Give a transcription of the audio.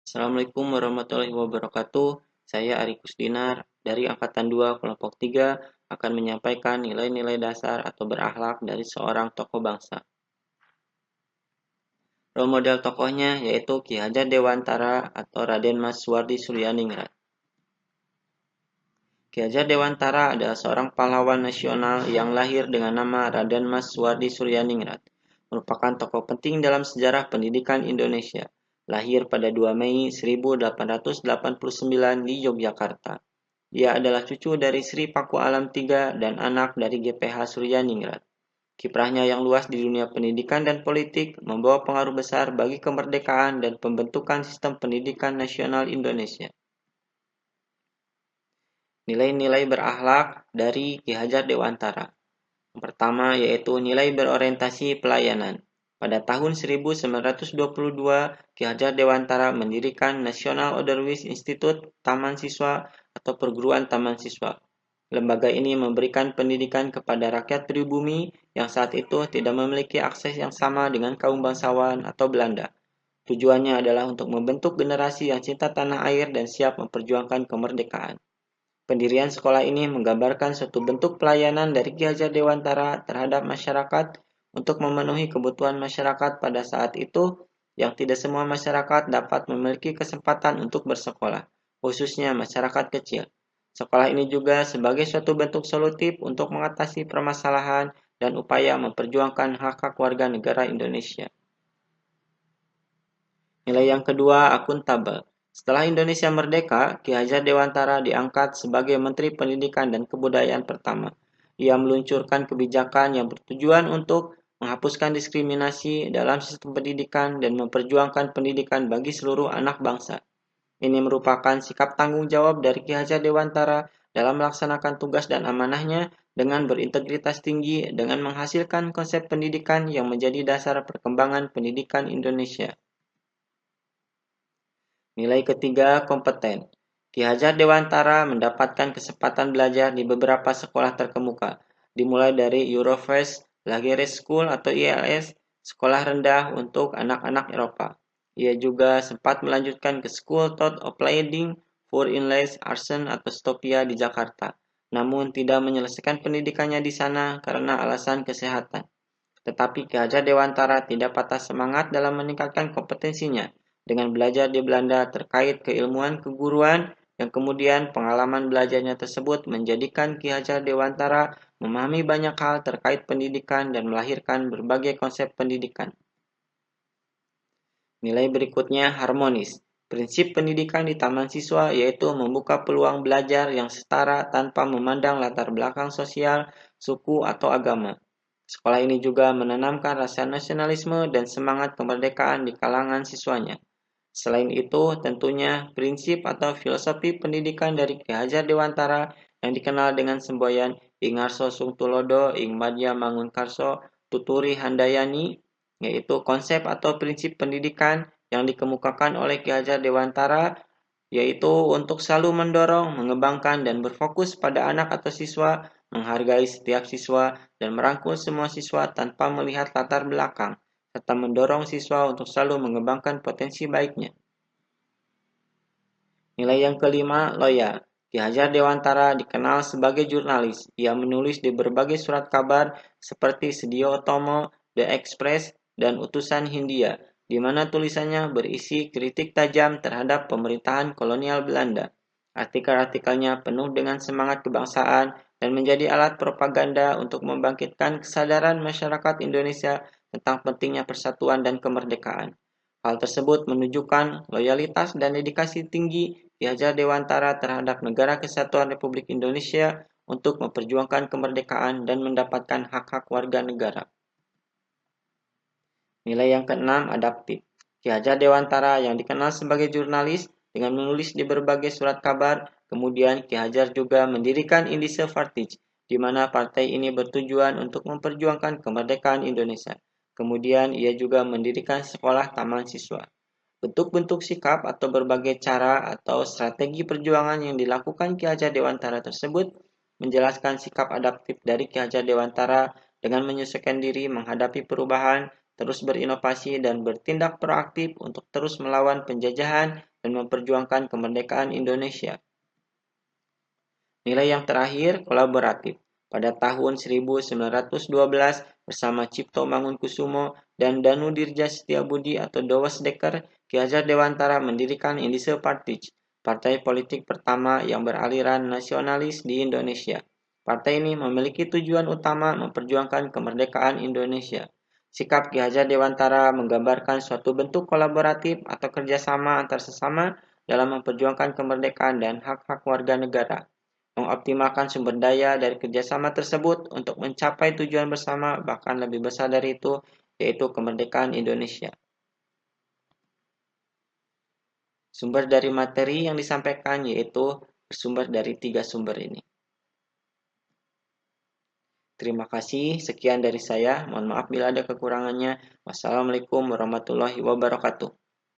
Assalamualaikum warahmatullahi wabarakatuh. Saya Ari Kusdinar dari Angkatan 2 Kelompok 3 akan menyampaikan nilai-nilai dasar atau berakhlak dari seorang tokoh bangsa. Role model tokohnya yaitu Ki Hajar Dewantara atau Raden Mas Suwardi Suryaningrat. Ki Hajar Dewantara adalah seorang pahlawan nasional yang lahir dengan nama Raden Mas Suwardi Suryaningrat, merupakan tokoh penting dalam sejarah pendidikan Indonesia. Lahir pada 2 Mei 1889 di Yogyakarta. Dia adalah cucu dari Sri Paku Alam III dan anak dari GPH Suryaningrat. Kiprahnya yang luas di dunia pendidikan dan politik membawa pengaruh besar bagi kemerdekaan dan pembentukan sistem pendidikan nasional Indonesia. Nilai-nilai berakhlak dari Ki Hajar Dewantara. Yang pertama yaitu nilai berorientasi pelayanan. Pada tahun 1922, Ki Hajar Dewantara mendirikan National Otherwise Institute Taman Siswa atau Perguruan Taman Siswa. Lembaga ini memberikan pendidikan kepada rakyat pribumi yang saat itu tidak memiliki akses yang sama dengan kaum bangsawan atau Belanda. Tujuannya adalah untuk membentuk generasi yang cinta tanah air dan siap memperjuangkan kemerdekaan. Pendirian sekolah ini menggambarkan suatu bentuk pelayanan dari Ki Hajar Dewantara terhadap masyarakat untuk memenuhi kebutuhan masyarakat pada saat itu yang tidak semua masyarakat dapat memiliki kesempatan untuk bersekolah, khususnya masyarakat kecil. Sekolah ini juga sebagai suatu bentuk solutif untuk mengatasi permasalahan dan upaya memperjuangkan hak-hak warga negara Indonesia. Nilai yang kedua, akuntabel. Setelah Indonesia merdeka, Ki Hajar Dewantara diangkat sebagai Menteri Pendidikan dan Kebudayaan pertama. Ia meluncurkan kebijakan yang bertujuan untuk menghapuskan diskriminasi dalam sistem pendidikan dan memperjuangkan pendidikan bagi seluruh anak bangsa. Ini merupakan sikap tanggung jawab dari Ki Hajar Dewantara dalam melaksanakan tugas dan amanahnya dengan berintegritas tinggi dengan menghasilkan konsep pendidikan yang menjadi dasar perkembangan pendidikan Indonesia. Nilai ketiga, kompeten. Ki Hajar Dewantara mendapatkan kesempatan belajar di beberapa sekolah terkemuka, dimulai dari Eurofest Lageres School atau ILS, sekolah rendah untuk anak-anak Eropa. Ia juga sempat melanjutkan ke School Thought of Leading for Inlays Arsen atau Stopia di Jakarta, namun tidak menyelesaikan pendidikannya di sana karena alasan kesehatan. Tetapi Ki Hajar Dewantara tidak patah semangat dalam meningkatkan kompetensinya dengan belajar di Belanda terkait keilmuan keguruan yang kemudian pengalaman belajarnya tersebut menjadikan Ki Hajar Dewantara memahami banyak hal terkait pendidikan dan melahirkan berbagai konsep pendidikan. Nilai berikutnya harmonis. Prinsip pendidikan di taman siswa yaitu membuka peluang belajar yang setara tanpa memandang latar belakang sosial, suku, atau agama. Sekolah ini juga menanamkan rasa nasionalisme dan semangat kemerdekaan di kalangan siswanya. Selain itu, tentunya prinsip atau filosofi pendidikan dari Ki Hajar Dewantara yang dikenal dengan semboyan Ingarso Sungtulodo Ing Madya Mangunkarso Tuturi Handayani, yaitu konsep atau prinsip pendidikan yang dikemukakan oleh Ki Hajar Dewantara, yaitu untuk selalu mendorong, mengembangkan, dan berfokus pada anak atau siswa, menghargai setiap siswa, dan merangkul semua siswa tanpa melihat latar belakang, serta mendorong siswa untuk selalu mengembangkan potensi baiknya. Nilai yang kelima, loyal. Ki Hajar Dewantara dikenal sebagai jurnalis. Ia menulis di berbagai surat kabar seperti Sedio Otomo, The Express, dan Utusan Hindia, di mana tulisannya berisi kritik tajam terhadap pemerintahan kolonial Belanda. Artikel-artikelnya penuh dengan semangat kebangsaan dan menjadi alat propaganda untuk membangkitkan kesadaran masyarakat Indonesia tentang pentingnya persatuan dan kemerdekaan. Hal tersebut menunjukkan loyalitas dan dedikasi tinggi Ki Hajar Dewantara terhadap Negara Kesatuan Republik Indonesia untuk memperjuangkan kemerdekaan dan mendapatkan hak-hak warga negara. Nilai yang keenam, adaptif. Ki Hajar Dewantara yang dikenal sebagai jurnalis dengan menulis di berbagai surat kabar, kemudian Ki Hajar juga mendirikan Indische Vartij, di mana partai ini bertujuan untuk memperjuangkan kemerdekaan Indonesia. Kemudian ia juga mendirikan sekolah taman siswa. Bentuk-bentuk sikap atau berbagai cara atau strategi perjuangan yang dilakukan Ki Hajar Dewantara tersebut menjelaskan sikap adaptif dari Ki Hajar Dewantara dengan menyesuaikan diri menghadapi perubahan, terus berinovasi dan bertindak proaktif untuk terus melawan penjajahan dan memperjuangkan kemerdekaan Indonesia. Nilai yang terakhir, kolaboratif. Pada tahun 1912 bersama Cipto Mangunkusumo dan Danu Dirja Setiabudi atau Dowas Dekker, Ki Hajar Dewantara mendirikan Indise Partij, partai politik pertama yang beraliran nasionalis di Indonesia. Partai ini memiliki tujuan utama memperjuangkan kemerdekaan Indonesia. Sikap Ki Hajar Dewantara menggambarkan suatu bentuk kolaboratif atau kerjasama antar sesama dalam memperjuangkan kemerdekaan dan hak-hak warga negara, mengoptimalkan sumber daya dari kerjasama tersebut untuk mencapai tujuan bersama bahkan lebih besar dari itu, yaitu kemerdekaan Indonesia. Sumber dari materi yang disampaikan yaitu bersumber dari 3 sumber ini. Terima kasih, sekian dari saya. Mohon maaf bila ada kekurangannya. Wassalamualaikum warahmatullahi wabarakatuh.